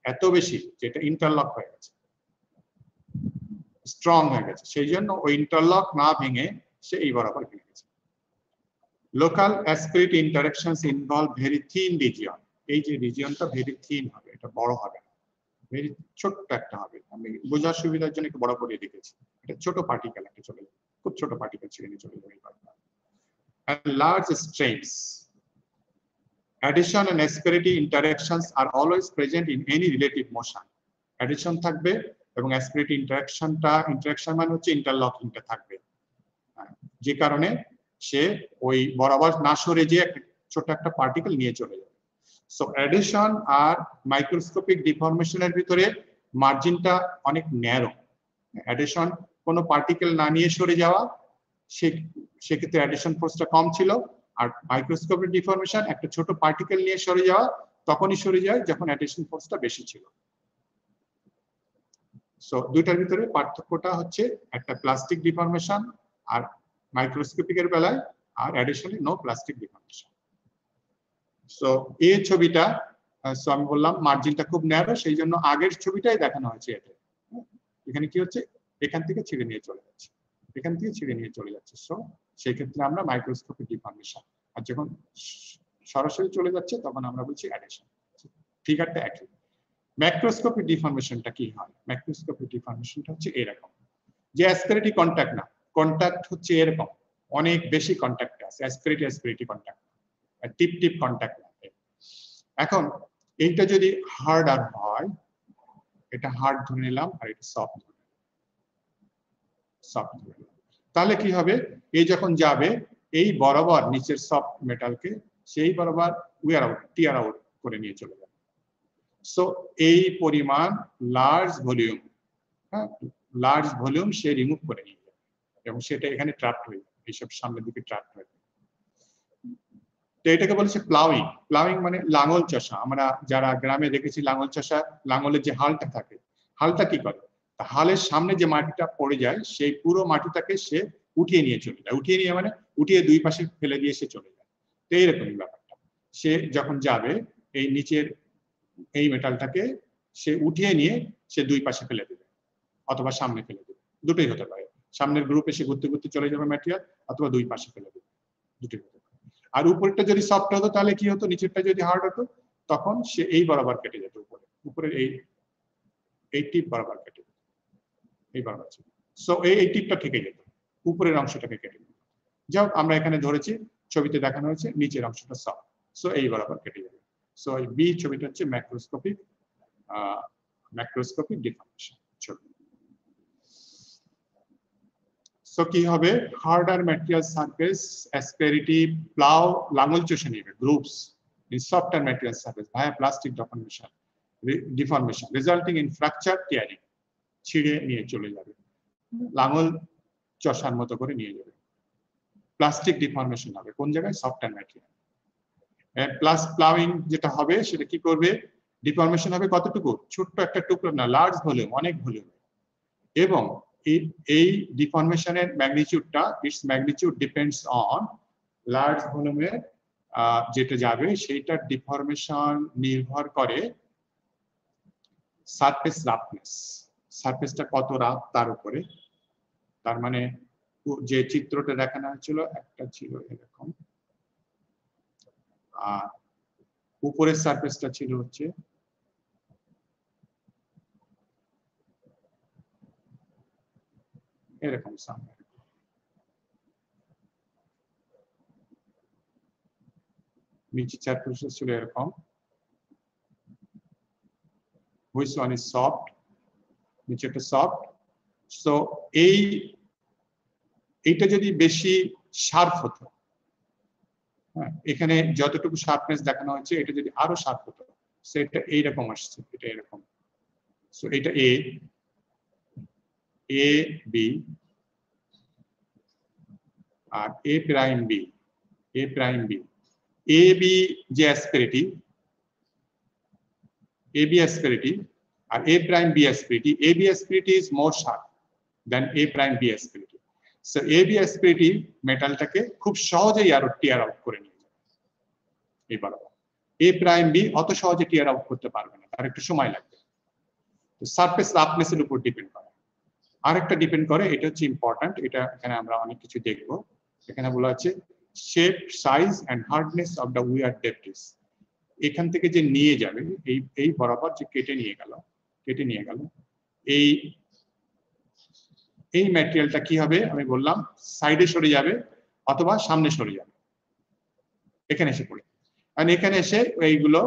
এত বেশি যেটা ইন্টারলক হয়ে গেছে, স্ট্রং হয়ে গেছে, সেই জন্য ওই ইন্টারলক না ভেঙে সে এই বরাবর ভেঙে গেছে। Local asperity interactions involve very thin region, এই যে রিজিয়নটা ভেরি থিন হবে, এটা বড় হবে না, ভেরি ছোট্ট একটা হবে, আমি বোঝার সুবিধার জন্য একটু বড় করে লিখেছি, এটা ছোট পার্টিকেল একটা চলে যাবে, খুব ছোট পার্টিকেল ছিঁড়ে নিয়ে চলে যাবে। And large strains, addition and asperity interactions are always present in any relative motion. Addition থাকবে এবং asperity interaction মানে হচ্ছে ইন্টারলকিংটা থাকবে, যে কারণে সে ওই বরাবর না সরে যে ছোট একটা পার্টিকেল নিয়ে চলে যাবে। সো অ্যাডিশন আর মাইক্রোস্কোপিক ডিফরমেশনের ভিতরে মার্জিনটা অনেক ন্যারো। অ্যাডিশন কোনো পার্টিকেল না নিয়ে সরে যাওয়া, সেক্ষেত্রে অ্যাডিশন ফোর্সটা কম ছিল, আর মাইক্রোস্কোপিক ডিফরমেশন একটা ছোট পার্টিকেল নিয়ে সরে যাওয়া তখনই সরে যায় যখন অ্যাডিশন ফোর্সটা বেশি ছিল। সো দুইটার ভিতরে পার্থক্যটা হচ্ছে একটা প্লাস্টিক ডিফরমেশন আর মাইক্রোস্কোপিকের বেলায়, আর additionally no plastic deformation. So এই ছবিটা, সো আমি বললাম মার্জিনটা খুব ন্যারো, সেই জন্য আগের ছবিটাই দেখানো হয়েছে এতে। এখানে কি হচ্ছে, এখান থেকে ছিঁড়ে নিয়ে চলে যাচ্ছে, এখান থেকে ছিঁড়ে নিয়ে চলে যাচ্ছে। সো সেই ক্ষেত্রে আমরা মাইক্রোস্কোপিক ডিফরমেশন, আর যখন সরাসরি চলে যাচ্ছে তখন আমরা বলছি অ্যাডিশন। ফিগারটা একই। ম্যাক্রোস্কোপিক ডিফরমেশনটা কি হয়? ম্যাক্রোস্কোপিক ডিফরমেশনটা হচ্ছে এরকম, যে অ্যাসপিরেটি কন্টাক্ট না, কন্টাক্ট হচ্ছে এরকম, অনেক বেশি কন্টাক্ট আছে, অ্যাসপিরেটি কন্টাক্ট, টিপ টিপ কন্টাক্ট না। এখন এইটা যদি হার্ড আর হয়, এটা হার্ড ধরে নিলাম আর এটা সফট ধরে নিলাম, তাহলে কি হবে, এই যখন যাবে এই বরাবর নিচের সফট মেটালকে সেই বরাবর টিয়ার আউট করে নিয়ে চলে যাবে। সো এই পরিমাণ লার্জ ভলিউম, লার্জ ভলিউম সে রিমুভ করে নিয়ে যাবে এবং সেটা এখানে ট্র্যাপড হয়ে যাবে, এইসব সামনের দিকে ট্র্যাপড হয়ে যাবে। তো এটাকে বলছে প্লাউইং। প্লাউইং মানে লাঙল চষা। আমরা যারা গ্রামে দেখেছি লাঙল চষা, লাঙলের যে হালটা থাকে, হালটা কি করে, হালের সামনে যে মাটিটা পড়ে যায় সেই পুরো মাটিটাকে সে উঠিয়ে নিয়ে চলে যায়, উঠিয়ে নিয়ে মানে উঠিয়ে দুই পাশে ফেলে দিয়ে সে চলে যায়। তো এইরকমই ব্যাপারটা, সে যখন যাবে এই নিচের এই মেটালটাকে সে উঠিয়ে নিয়ে সে দুই পাশে ফেলে দেবে অথবা সামনে ফেলে দেবে, দুটোই হতে পারে। সামনের গ্রুপে সে ঘুরতে ঘুরতে চলে যাবে ম্যাটেরিয়াল, অথবা দুই পাশে ফেলে দেবে, দুটোই হতে পারে। আর উপরটা যদি সফট হতো তাহলে কি হতো, নিচেরটা যদি হার্ড হতো তখন সে এই বরাবর কেটে যেত, উপরের এই টিপ বরাবর কেটে যেত, এই বরাবর ছিল। সো এই টিপটা থেকে যেত, উপরের অংশটাকে কেটে যেত। যাও আমরা এখানে ধরেছি, ছবিতে দেখানো হয়েছে নিচের অংশটা সফট, সো এই বরাবর কেটে যাবে। সো এই বি ছবিটা হচ্ছে ম্যাক্রোস্কোপিক ডিফরমেশন ছবি। সো কি হবে, হার্ডার ম্যাটেরিয়াল সারফেস অ্যাসপেরিটি প্লাউ লাঙল চষে নেবে groups in softer material surface via plastic deformation resulting in fracture tearing, ছিঁড়ে নিয়ে চলে যাবে, লাঙল চষার মতো করে নিয়ে যাবে। প্লাস্টিক ডিফরমেশন হবে কোন জায়গায়, সফটার ম্যাটেরিয়াল। প্লাস প্লাউইং যেটা হবে সেটা কি করবে, ডিফরমেশন হবে কতটুকু, ছোট্ট একটা টুকরো না, লার্জ ভলিউম, অনেক ভলিউম। এবং এই ডিফরমেশনের ম্যাগনিটিউডটা, it's magnitude depends on large ভলিউমের যেটা যাবে সেইটার ডিফরমেশন নির্ভর করে সারফেস রাফনেস, সারফেসটা কত রাফ তার উপরে। তার মানে যে চিত্রটা দেখানো হয়েছিল একটা ছিল এরকম, আর উপরের সারফেসটা ছিল হচ্ছে এরকম সামনে, নিচে সারফেস ছিল এরকম, which one is soft, নিচেটা সফট। সো এইটা যদি বেশি শার্প হতো, এখানে যতটুকু শার্পনেস দেখানো হচ্ছে এটা যদি আরো শার্প হতো, সেটা এইরকম আসছে, এটা এরকম। সো এটা এ বি আর A prime B, A prime B, A B যে অ্যাসপেরিটি, এ বি অ্যাসপেরিটি আর A prime B asperity, A B asperity is more sharp than A prime B asperity. So A B asperity মেটালটাকে খুব সহজেই আরো টিয়ার out করে নিয়ে যাবে এই বরাবর। এ প্রাইম বি অত সহজে টিয়ার আউট করতে পারবে না, তার একটু সময় লাগবে। তো সারফেস রাফনেসের উপর ডিপেন্ড করে। আরেকটা ডিপেন্ড করে, এটা হচ্ছে ইম্পর্টেন্ট, এটা এখানে আমরা অনেক কিছু দেখব। এখানে বলা আছে shape, size and hardness of the wear debris. এখান থেকে যে নিয়ে যাবে এই বরাবর যে কেটে নিয়ে গেল এই ম্যাটেরিয়ালটা কি হবে, আমি বললাম সাইডে সরে যাবে অথবা সামনে সরে যাবে, এখানে এসে পড়ে। আর এখানে এসে এইগুলো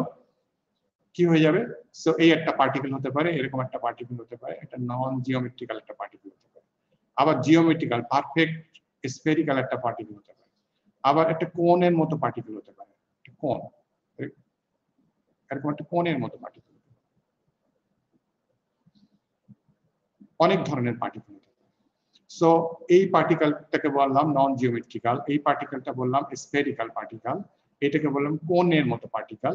কি হয়ে যাবে, সো এই একটা পার্টিকেল হতে পারে, এরকম একটা পার্টিকেল হতে পারে, এটা নন জিওমেট্রিক্যাল একটা পার্টিকেল হতে পারে, আবার জিওমেট্রিক্যাল পারফেক্ট স্ফেরিক্যাল একটা পার্টিকেল হতে পারে, আবার একটা কোনের মতো পার্টিকেল হতে পারে, কোন এরকম একটা কোণের মতো পার্টিকেল, অনেক ধরনের পার্টিকেল। সো এই পার্টিকেলটাকে বললাম নন জিওমেট্রিক্যাল, এই পার্টিকেলটা বললাম স্ফেরিক্যাল পার্টিকেল, এটাকে বললাম কোণের মতো পার্টিকেল।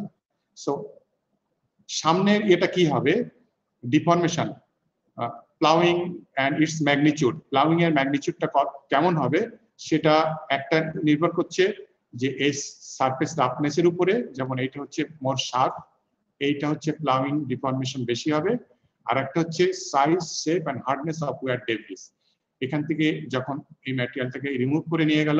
সো সামনের এটা কি হবে, deformation, ploughing and its magnitude, ploughing এর ম্যাগনিটিউডটা কেমন হবে সেটা একটা নির্ভর করছে যে এই সারফেস রাফনেসের উপরে, যেমন এইটা হচ্ছে মোর শার্প, এইটা হচ্ছে প্লাউইং ডিফরমেশন বেশি হবে, আর একটা হচ্ছে size, shape and hardness of wear debris. এখান থেকে যখন এই ম্যাটেরিয়ালটাকে রিমুভ করে নিয়ে গেল,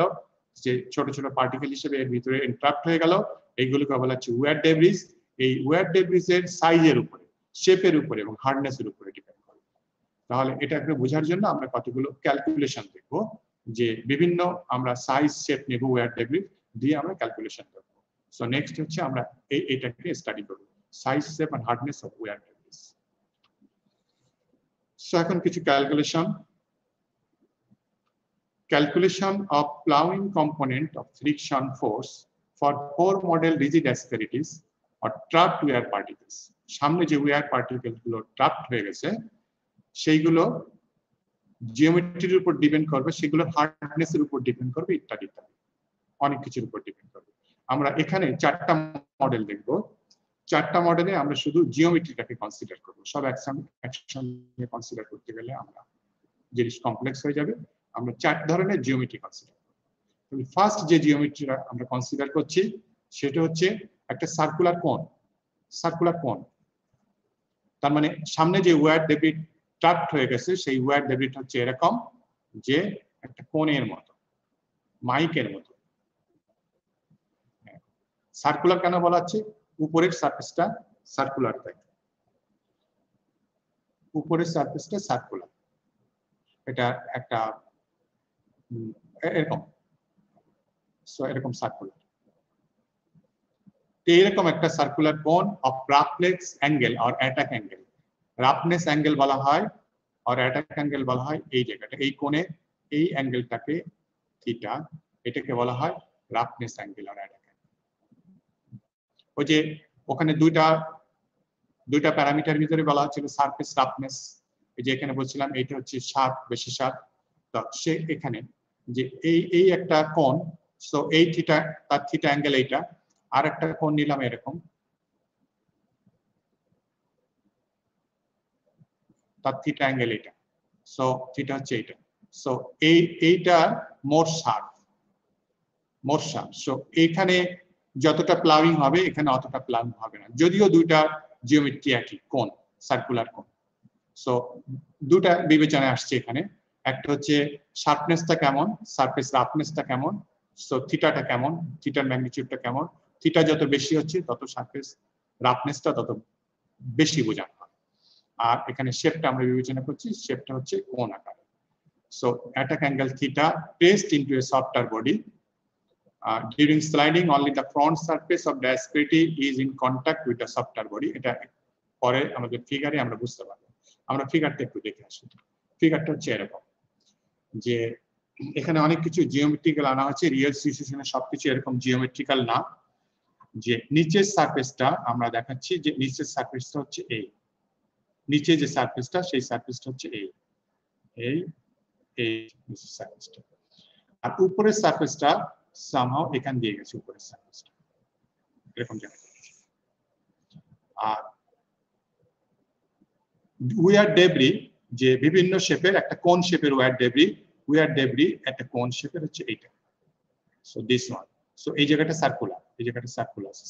যে ছোট ছোট পার্টিকেল হিসেবে এর ভিতরে এনট্রাপ্ট হয়ে গেল, এইগুলোকে বলা হচ্ছে ওয়্যার ডেব্রিস। এই ওয়্যার ডেব্রিস এর সাইজের উপরে, শেপের উপরে এবং হার্ডনেসের উপরে ডিপেন্ড করে। তাহলে এটা একটু বোঝার জন্য আমরা কতগুলো ক্যালকুলেশন দেখব, যে বিভিন্ন আমরা সাইজ, শেপ নেব ওয়্যার ডেব্রিস দিয়ে আমরা ক্যালকুলেশন করব। সো নেক্সট হচ্ছে আমরা এইটাকে স্টাডি করব, size, shape and hardness of wear debris. So এখন কিছু calculation. Calculation of plowing component of friction force for 4 model rigid asperities or trapped wear particles. সামনে যে ওয়্যার পার্টিকেল গুলো ট্রাপড হয়ে গেছে সেইগুলো জিওমেট্রির উপর ডিপেন্ড করবে, সেগুলোর হার্ডনেসের উপর ডিপেন্ড করবে, ইত্যাদি ইত্যাদি অনেক কিছুর উপর ডিপেন্ড করবে। আমরা এখানে 4টা মডেল দেখব, 4টা মডেলে আমরা শুধু জিওমেট্রিটাকে কনসিডার করব, সব একসঙ্গে কনসিডার করতে গেলে আমরা জিনিস কমপ্লেক্স হয়ে যাবে। আমরা 4 ধরনের জিওমেট্রি কনসিডার করব। ফার্স্ট যে জিওমেট্রিটা আমরা কনসিডার করছি সেটা হচ্ছে একটা সার্কুলার কোণ। সার্কুলার কোণ তার মানে সামনে যে ওয়্যার ডেব্রি ট্রাপড হয়ে গেছে সেই ওয়্যার ডেব্রিটা হচ্ছে এরকম, যে একটা কোণের মতো, মাইকের মতো। সার্কুলার কেন বলা হচ্ছে, উপরের সারফেসটা সার্কুলার, তাই উপরের সারফেসটা সার্কুলার, এটা একটা এরকম, সো এরকম সার্কুলার, এইরকম একটা সার্কুলার কোণ of roughness angle or attack angle. Roughness angle বলা হয় আর অ্যাটাক অ্যাঙ্গেল বলা হয় এই জায়গাটা, এই কোণে এই অ্যাঙ্গেলটাকে থিটা, এটাকে বলা হয় রাফনেস অ্যাঙ্গেল আর অ্যাটাক অ্যাঙ্গেল। ওই যে ওখানে দুইটা প্যারামিটার ভিতরে বলা হচ্ছিল সারফেস রাফনেস, এই যে এখানে বলছিলাম এইটা হচ্ছে শার্প, বেশি শার্প, তো সে এখানে যে এই একটা কোণ, সো এই থিটা, তার থিটা অ্যাঙ্গেল এইটা, আর একটা কোণ নিলাম এরকম, তার থিটা অ্যাঙ্গেল এটা, সো থিটা হচ্ছে এইটা, সো এইটা মোর শার্প, মোর শার্প। সো এখানে যতটা প্লাউইং হবে এখানে অতটা প্লাউইং হবে না, যদিও দুইটা জিওমেট্রি একই, কোণ, সার্কুলার কোণ। সো দুটা বিবেচনায় আসছে এখানে, একটা হচ্ছে শার্পনেসটা কেমন, সারফেস রাফনেসটা কেমন, সো থিটাটা কেমন, থিটার ম্যাগনিটিউডটা কেমন, থিটা যত বেশি হচ্ছে তত সারফেস রাফনেসটা তত বেশি বোঝানো হয়। আর এখানে শেপটা আমরা বিবেচনা করছি, শেপটা হচ্ছে কোণ আকার। So attack angle theta placed into a software body during sliding only the front surface of the asperity is in contact with the softer body. এটা পরে আমাদের ফিগারে আমরা বুঝতে পারবো। আমরা ফিগারটা একটু দেখে আসি। ফিগারটা হচ্ছে এরকম, যে এখানে অনেক কিছু জিওমেট্রিক্যাল আনা হচ্ছে, রিয়েল সিচুয়েশনে সবকিছু এরকম জিওমেট্রিক্যাল না। যে নিচের সারফেসটা আমরা দেখাচ্ছি, যে নিচের সারফেসটা হচ্ছে এই, নিচে যে সারফেসটা সেই সারফেসটা হচ্ছে এই নিচের সারফেসটা, আর উপরের সারফেসটা সামহাও এখান দিয়ে গেছে, উপরের সারফেসটা এরকম জায়গা। আর ওয়্যার ডেব্রি যে বিভিন্ন শেপের, একটা কোন শেপের ওয়্যার ডেব্রি একটা কোন শেপের হচ্ছে এইটা, সো দিস ওয়ান। সো এই জায়গাটা সার্কুলার, এই জায়গাটা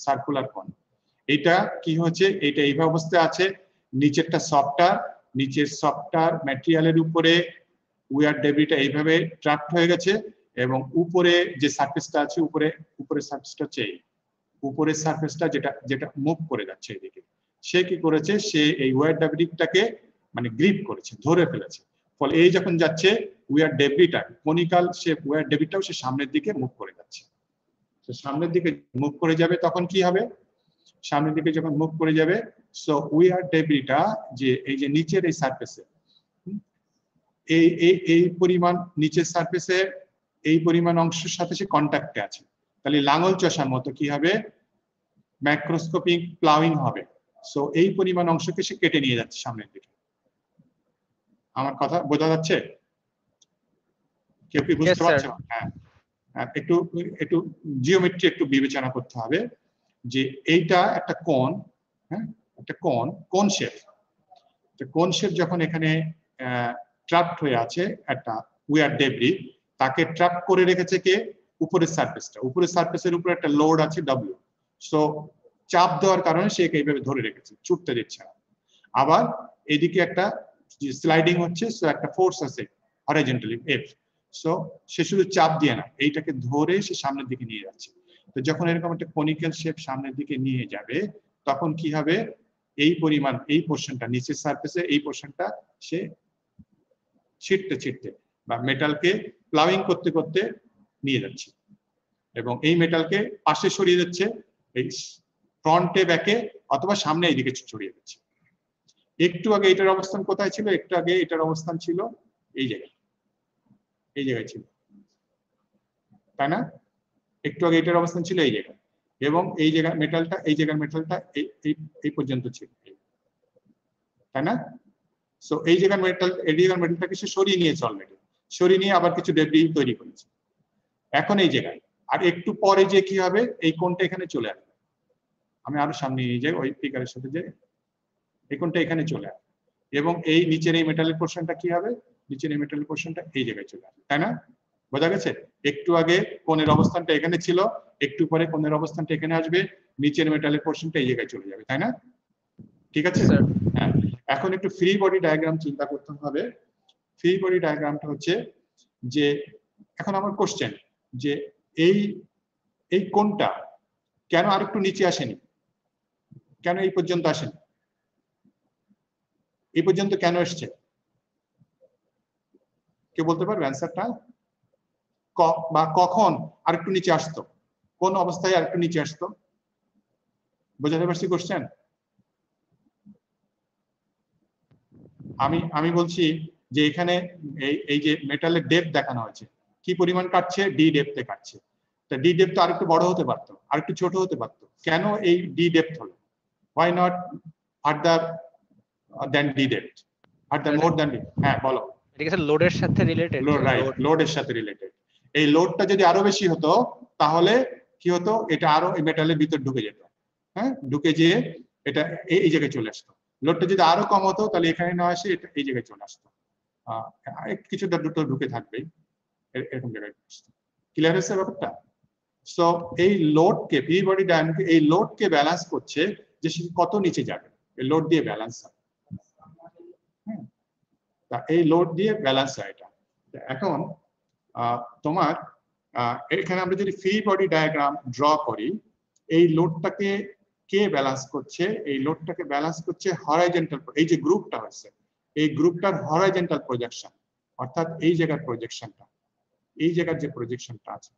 সার্কুলার কোন। এটা কি হচ্ছে, এটা এইভাবে অবস্থায় আছে, নিচেরটা সফটওয়্যার, নিচের সফটওয়্যার ম্যাটেরিয়ালের উপরে ওয়্যার ডেব্রিটা এইভাবে ট্র্যাপড হয়ে গেছে, এবং উপরে যে সারফেসটা আছে, উপরের সারফেসটা হচ্ছে এই উপরের সারফেসটা, যেটা মুভ করে যাচ্ছে এদিকে, সে কি করেছে, সে এই ওয়্যার ডেব্রিটাকে মানে গ্রিপ করেছে, ধরে ফেলেছে, ফলে এই যখন যাচ্ছে ওয়্যার ডেব্রিটা কনিক্যাল শেপ, ওয়্যার ডেব্রিটাও সে সামনের দিকে মুভ করে যাচ্ছে। তো সামনের দিকে মুভ করে যাবে তখন কি হবে, সামনের দিকে যখন মুভ করে যাবে, সো ওয়্যার ডেব্রিটা যে এই যে নিচের এই সারফেসে, এই পরিমাণ নিচের সারফেসে এই পরিমাণ অংশের সাথে সে কন্ট্যাক্টে আছে, তাহলে লাঙল চষার মতো কি হবে, ম্যাক্রোস্কোপিক প্লাউইং হবে, সো এই পরিমাণ অংশকে সে কেটে নিয়ে যাচ্ছে সামনের দিকে। আমার কথা বোঝা যাচ্ছে? কেউ কি বুঝতে পারছো? হ্যাঁ, একটু একটু জিওমেট্রি একটু বিবেচনা করতে হবে যে এইটা একটা কোণ, হ্যাঁ, একটা কোণ শেপ। কোণ শেপ যখন এখানে ট্র্যাপড হয়ে আছে একটা উইয়ার ডেব্রি, তাকে ট্র্যাপ করে রেখেছে কে? উপরের সারফেসটা। উপরের সারফেসের উপরে একটা লোড আছে ডব্লিউ, সো চাপ দেওয়ার কারণে সে এইভাবে ধরে রেখেছে, ছুটতে দিচ্ছে না। আবার এদিকে একটা স্লাইডিং হচ্ছে, সো একটা ফোর্স আছে হরাইজন্টালি এফ, সো সে শুধু চাপ দিয়ে না, এইটাকে ধরে সে সামনের দিকে নিয়ে যাচ্ছে। তো যখন এরকম একটা কনিক্যাল শেপ সামনের দিকে নিয়ে যাবে, তখন কি হবে? এই পরিমাণ, এই পোর্শনটা নিচের সারফেসে, এই পোর্শনটা সে ছিটতে বা মেটালকে প্লাউইং করতে করতে নিয়ে যাচ্ছে, এবং এই মেটালকে পাশে সরিয়ে যাচ্ছে, এই ফ্রন্টে ব্যাকে অথবা সামনে এইদিকে ছড়িয়ে যাচ্ছে। একটু আগে এটার অবস্থান কোথায় ছিল? একটু আগে এটার অবস্থান ছিল এই জায়গায়, এই জায়গায় ছিল, তাই না? একটু আগে এটার অবস্থান ছিল এই জায়গায়, এবং এই জায়গার মেটালটা, এই জায়গার মেটালটা এই পর্যন্ত ছিল, তাই না? সো এই জায়গার মেটালটাকে সে সরিয়ে নিয়েছে অলরেডি, সরিয়ে নিয়ে আবার কিছু ডেব্রি তৈরি করেছে। এখন এই জায়গায় আর একটু পরে যে কি হবে, এই কোণটা এখানে চলে আসবে। আমি আরো সামনে নিয়ে যাই, ওই ফিগারের সাথে যে এই কোণটা এখানে চলে আসবে, এবং এই নিচের এই মেটালের পোর্শনটা কি হবে? নিচের এই মেটালের পোর্শনটা এই জায়গায় চলে আসবে, তাই না? বোঝা গেছে? একটু আগে কোণের অবস্থানটা এখানে ছিল, একটু পরে কোণের অবস্থানটা এখানে আসবে, নিচের মেটালের পোর্শনটা এই জায়গায় চলে যাবে, তাই না? ঠিক আছে? হ্যাঁ, এখন একটু ফ্রি বডি ডায়াগ্রাম চিন্তা করতে হবে। ফ্রি বডি ডায়াগ্রামটা হচ্ছে যে, এখন আমার কোশ্চেন যে এই কোণটা কেন আরেকটু নিচে আসেনি? কেন এই পর্যন্ত আসেনি? এই পর্যন্ত কেন এসছে? কে বলতে পারবে অ্যান্সারটা? বা কখন আরেকটু নিচে আসতো? কোন অবস্থায় আরেকটু নিচে আসতো? বোঝাতে পারছি কোশ্চেন? আমি বলছি যে এখানে এই যে মেটালের ডেপথ দেখানো হয়েছে, কি পরিমাণ কাটছে? ডি ডেপথে কাটছে। তা ডি ডেপথ আরেকটু বড় হতে পারতো, আরেকটু ছোট হতে পারতো, কেন এই ডি ডেপথ হলো? Why not further than D depth, further more than D? হ্যাঁ বলো। এটা কি লোডের সাথে রিলেটেড? রাইট, লোডের সাথে রিলেটেড। এই লোডটা যদি আরো বেশি হতো, তাহলে কি হতো? এটা আরো এই মেটালের ভিতর ঢুকে যেত, হ্যাঁ, ঢুকে যেয়ে এটা এই জায়গায় চলে আসতো। লোডটা যদি আরো কম হতো, তাহলে এখানে না আসে এটা এই জায়গায় চলে আসতো, কিছুটা দুটো ঢুকে থাকবেই, এরকম জায়গায় আসতো। ক্লিয়ার হচ্ছে ব্যাপারটা? সো এই লোডকে, ফ্রি বডি ডায়াগ্রামকে, এই লোডকে ব্যালেন্স করছে যে সে কত নিচে যাবে, এই লোড দিয়ে ব্যালেন্স হয়। এই লোড দিয়ে ব্যালেন্স হয় এটা। এখন তোমার এখানে আমরা যদি ফ্রি বডি ডায়াগ্রাম ড্র করি, এই লোডটাকে কে ব্যালেন্স করছে? এই লোডটাকে ব্যালেন্স করছে হরাইজন্টাল, এই যে গ্রুপটা হচ্ছে, এই গ্রুপটার হরাইজন্টাল প্রজেকশন, অর্থাৎ এই জায়গার প্রজেকশনটা, এই জায়গার যে প্রজেকশনটা আছে।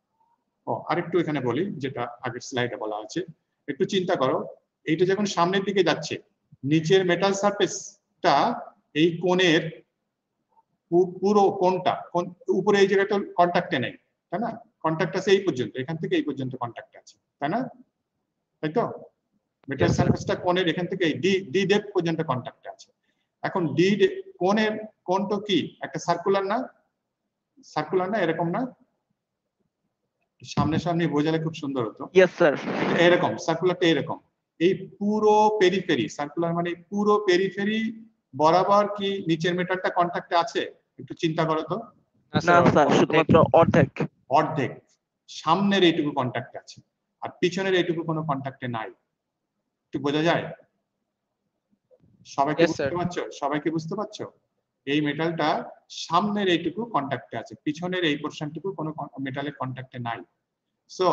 আরেকটু এখানে বলি, যেটা আগের স্লাইডে বলা আছে, একটু চিন্তা করো, এইটা যখন সামনের দিকে যাচ্ছে, নিচের মেটাল সারফেসটা এই কোণের পুরো কোণটা, উপরে এই জায়গাটা কন্ট্যাক্টে নেই, তাই না? কন্ট্যাক্ট আছে এই পর্যন্ত, এখান থেকে এই পর্যন্ত কন্ট্যাক্ট আছে, তাই না? তাই তো? মেটাল সারফেসটা কোণের এখান থেকে ডি ডেপথ পর্যন্ত কন্ট্যাক্টে আছে। এখন কোণের কোণটা কি একটা সার্কুলার না? সার্কুলার না? এরকম না? সামনে সামনে বোঝালে খুব সুন্দর হতো। Yes, sir. এরকম সার্কুলারটা এরকম, এই পুরো পেরিফেরি, সার্কুলার মানে পুরো পেরিফেরি বরাবর কি নিচের মেটালটা কন্ট্যাক্টে আছে? একটু চিন্তা করো তো। না স্যার, শুধুমাত্র অর্ধেক। অর্ধেক। সামনের এইটুকু কন্ট্যাক্টে আছে, আর পিছনের এইটুকু কোনো কন্ট্যাক্টে নাই। একটু বোঝা যায়? সবাইকে বুঝতে পারছো? সবাইকে বুঝতে পারছো? এই মেটালটা সামনের এইটুকু কন্ট্যাক্টে আছে, পিছনের এই পোরশনটুকু কোনো মেটালের কন্ট্যাক্টে নাই। সো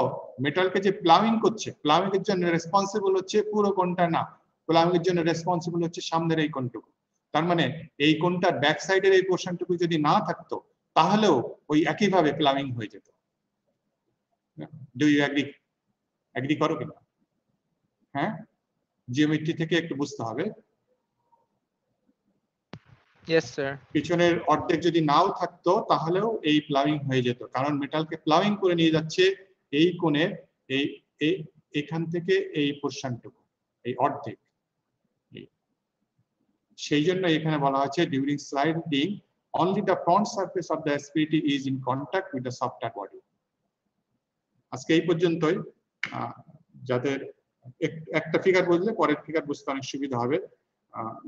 মেটালকে যে প্লাউইং করছে, প্লাউইং এর জন্য রেসপন্সিবল হচ্ছে পুরো কোণটা না, প্লাউইং এর জন্য রেসপন্সিবল হচ্ছে সামনের এই কোণটুকু। তার মানে এই কোণটার ব্যাক সাইডের এই পোরশনটুকু যদি না থাকতো, তাহলেও ওই একইভাবে প্লাউইং হয়ে যেত। Do you agree? এগ্রি করো কিনা? হ্যাঁ, জিওমেট্রি থেকে একটু বুঝতে হবে। Yes sir. পিছনের অর্ধেক যদি নাও থাকতো, তাহলেও এই প্লাউইং হয়ে যেত, কারণ মেটালকে প্লাউইং করে নিয়ে যাচ্ছে এই কোণের এখান থেকে এই পোর্শনটুকু, এই অর্ধেক, সেই জন্য এখানে বলা হচ্ছে during sliding only the front surface of the SPT is in contact with the softer body. আজকে এই পর্যন্তই। যাদের একটা ফিগার বুঝলে পরের ফিগার বুঝতে অনেক সুবিধা হবে।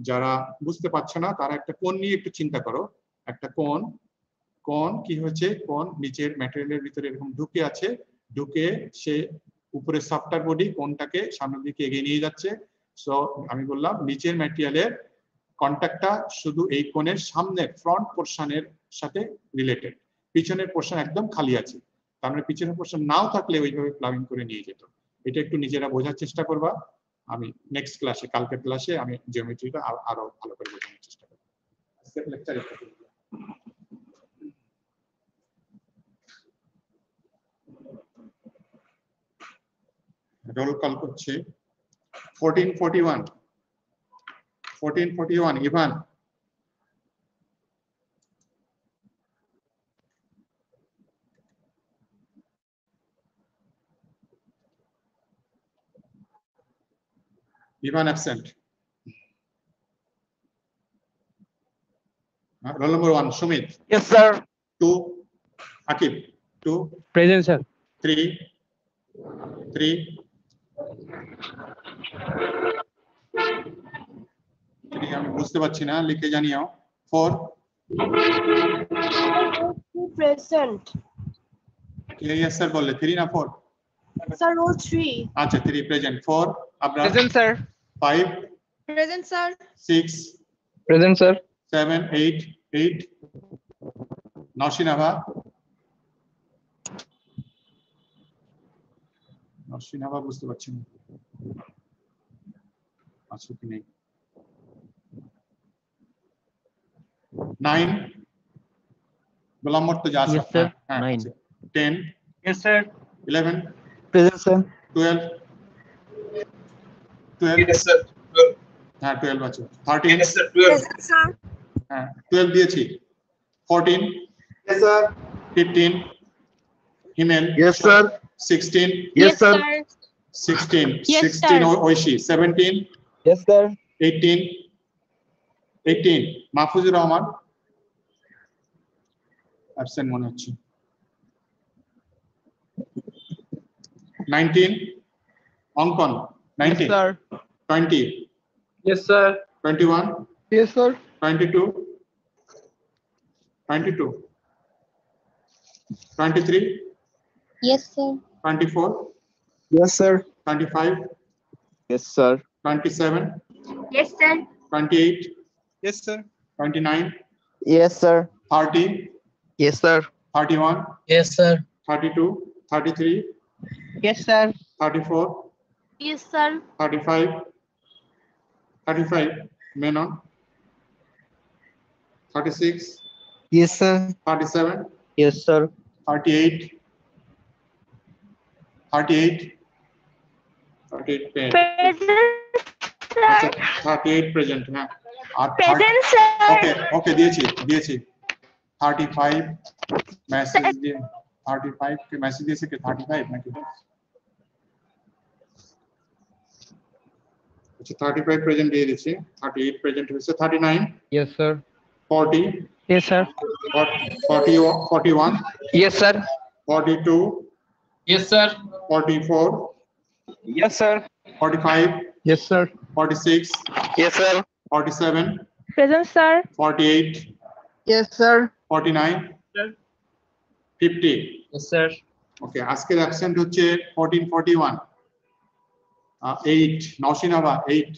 যারা বুঝতে পারছো না তারা একটা কোণ নিয়ে একটু চিন্তা করো। একটা কোণ কি হচ্ছে, কোণ নিচের ম্যাটেরিয়ালের ভিতরে এরকম ঢুকে আছে, ঢুকে সে উপরে সফটওয়্যার বডি কোণটাকে সামনের দিকে এগিয়ে নিয়ে যাচ্ছে। সো আমি বললাম নিচের ম্যাটেরিয়ালের কন্ট্যাক্টটা শুধু এই কোণের সামনের ফ্রন্ট পোর্শনের সাথে রিলেটেড, পিছনের পোর্শন একদম খালি আছে। তার মানে পিছনের পোর্শন নাও থাকলে ওইভাবে প্লাগিং করে নিয়ে যেত। এটা একটু নিজেরা বোঝার চেষ্টা করবা। আমি নেক্সট ক্লাসে, কালকের ক্লাসে আমি জিওমেট্রিটা আরো ভালো করে বোঝানোর চেষ্টা করব। লেকচার রোল কল করছে 1441 Ivan. Ivan absent. Roll number 1, Sumit. Yes, sir. 2, Akib. 2, Present, sir. 3, আমি বুঝতে পারছি না, লিখে জানিও। 4, present. কে yes sir বললে? 3 না 4? Sir, roll 3. আচ্ছা 3 present. 4 Abrar. Present, sir. 5, Present, sir. 6, Present, sir. 7, 8 নরসিনাভা বুঝতে পারছি না আছে কি নেই। 9 গোলাম মর্তজা আছে। Yes, sir. হ্যাঁ 9. 10, Yes, sir. 11, Present, sir. 12, Yes, sir. 12. হ্যাঁ 12 আছে। 13, Yes, sir. 12. Present, sir. হ্যাঁ 12 দিয়েছি। 14, Yes, sir. 15, Himel. Yes, sir. 16, Yes, sir. 16, Yes, 16 sir. Oishi. 17, Yes, sir. 18 Mahfuzur Rahman absent মনে হচ্ছে। 19 অঙ্কন। 19, sir. 20, Yes, sir. 21, Yes, sir. 22, 23, Yes, sir. 24, Yes, sir. 25, Yes, sir. 27, Yes, sir. 28, Yes, sir. 29, Yes, sir. 30, Yes, sir. 31, Yes, sir. 32, 33, Yes, sir. 34, Yes, sir. 35 Menon, 36, Yes, sir. 37, Yes, sir. 38 pen। আচ্ছা 38 present. হ্যাঁ আর Present, sir. ওকে দিয়েছি 35 message দিয়ে 35 কে message দিয়েছে কি 35 নাকি? আচ্ছা 35 present দিয়ে দিয়েছি। 38 প্রেজেন্ট হয়েছে। 39, Yes, sir. 40, Yes, sir. 41, Yes, sir. 42, Yes, sir. 44, Yes, sir. 45, Yes, sir. 46, Yes, sir. 47, Present, sir. 48, Yes, sir. 49, 50। Yes, sir. ওকে আজকের অ্যাবসেন্ট হচ্ছে 14, 41, 8 নওশিনাবা 8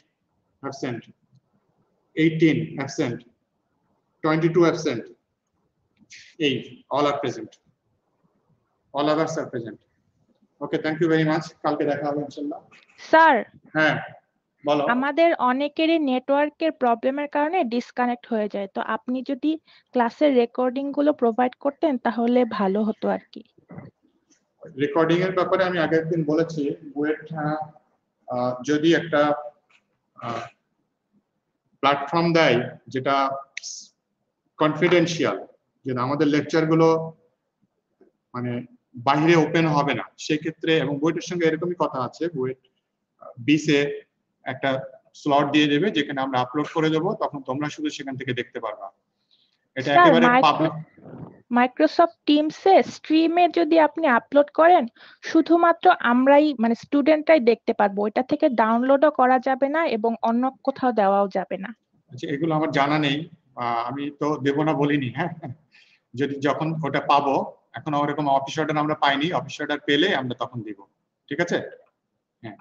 absent, 18 absent, 22 absent, 8 all are present, all others are present. Okay, thank you very much. কালকে দেখা হবে ইনশাআল্লাহ। Sir, হ্যাঁ বলো। আমাদের অনেকেরই নেটওয়ার্কের প্রবলেমের কারণে ডিসকানেক্ট হয়ে যায়, তো আপনি যদি ক্লাসের রেকর্ডিং গুলো প্রোভাইড করতেন তাহলে ভালো হতো আর কি। রেকর্ডিং এর ব্যাপারে আমি আগের দিন বলেছি, বুয়েট যদি একটা প্ল্যাটফর্ম দেয় যেটা কনফিডেন্সিয়াল, যেটা আমাদের লেকচার গুলো মানে বাইরে ওপেন হবে না সেই ক্ষেত্রে, এবং বুয়েটের সঙ্গে এরকমই কথা আছে, বুয়েট বিসে একটা স্লট দিয়ে দেবে যেখানে আমরা আপলোড করে দেবো, তখন তোমরা শুধু সেখান থেকে দেখতে পারবা। এটা স্যার, একেবারে পাবলিক। মাইক্রোসফট টিমসে স্ট্রিমে যদি আপনি আপলোড করেন শুধুমাত্র আমরাই মানে স্টুডেন্টরাই দেখতে পারবো, এটা থেকে ডাউনলোডও করা যাবে না এবং অন্য কোথাও দেওয়াও যাবে না। আচ্ছা, এগুলো আমার জানা নেই, আমি তো দেবো না বলিনি। হ্যাঁ, যদি যখন ওটা পাবো, এখন ওরকম অফিস অর্ডার আমরা পাইনি, অফিস অর্ডার পেলে আমরা তখন দিব। ঠিক আছে? হ্যাঁ,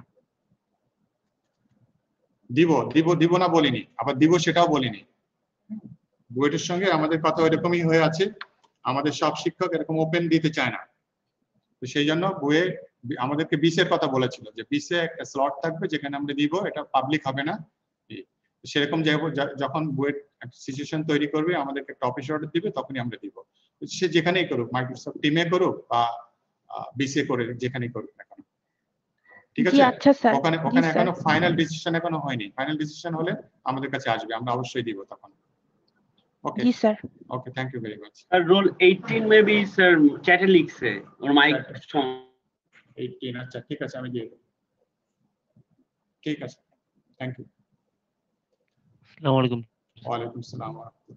দিব না বলিনি, আবার দিব সেটাও বলিনি। বুয়েটের সঙ্গে আমাদের কথা এরকমই হয়ে আছে, আমাদের সব শিক্ষক এরকম ওপেন দিতে চায় না। তো সেই জন্য বুয়ে আমাদেরকে বিসের কথা বলেছিল যে বিসে একটা স্লট থাকবে যেখানে আমরা দিব, এটা পাবলিক হবে না। সেরকম যখন বুয়েট একটা সিচুয়েশন তৈরি করবে, আমাদেরকে একটা অফিস অর্ডার দিবে, তখনই আমরা দিব। সে যেখানেই করুক, মাইক্রোসফট টিমে করুক বা বিসে করে, যেখানেই করুক না কেন। ঠিক জি, আছে? আচ্ছা স্যার। ওখানে জি স্যার। এখনো ফাইনাল ডিসিশন এখনো হয়নি, ফাইনাল ডিসিশন হলে আমাদের কাছে আসবে, আমরা অবশ্যই দিব তখন। Okay, ji sir. Okay, thank you very much. Roll 18 maybe sir চ্যাটে লিখছে ওর মাইক 18, আচ্ছা ঠিক আছে, আমি দিয়ে দেবো। ঠিক আছে, থ্যাংক ইউ। আসসালামু আলাইকুম। ওয়ালাইকুম আসসালাম ওয়া রাহমাতুল্লাহ।